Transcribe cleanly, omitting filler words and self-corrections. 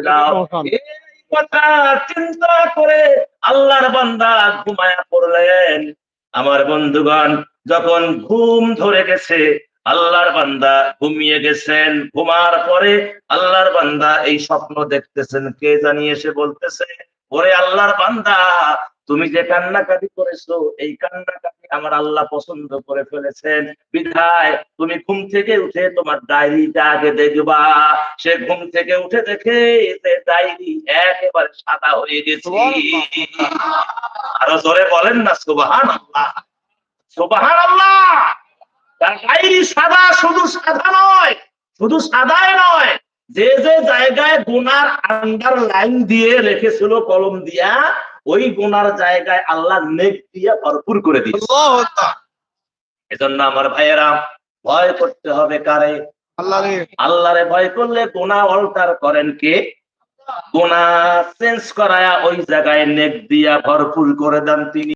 দাও। এই কথা চিন্তা করে আল্লাহর বান্দা ঘুমায়া পড়লেন। আমার বন্ধুগণ, যখন ঘুম ধরে গেছে, আল্লাহর বান্দা ঘুমিয়ে গেছেন। ঘুমার পরে আল্লাহর বান্দা এই স্বপ্ন দেখতেছেন। কে জানি এসে বলতেছে, ওরে আল্লাহর বান্দা, তুমি যে কান্নাকাটি করেছো, এই কান্নাকাটি আমার আল্লাহ পছন্দ করে ফেলেছেন। বিধায় তুমি ঘুম থেকে উঠে তোমার ডায়েরিটা আগে দেখবা। সে ঘুম থেকে উঠে দেখে যে ডায়েরি একেবারে সাদা হয়ে গেছে। আরো জোরে বলেন না সুবহানাল্লাহ, সুবহানাল্লাহ। তার ডায়েরি সাদা, শুধু সাদা নয়, শুধু সাদাই নয়, যে যে জায়গায় গুনার আন্ডারলাইন দিয়ে রেখেছিল কলম দিয়া, ওই গুনার জায়গায় আল্লাহ নেক দিয়া ভরপুর করে দিয়েছে। এজন্য আমার ভাইয়েরা, ভয় করতে হবে কারে? আল্লাহরে ভয় করলে গুনাহ অল্টার করেন কে? গুনাহ চেঞ্জ করায়া ওই জায়গায় নেক দিয়া ভরপুর করে দেন তিনি।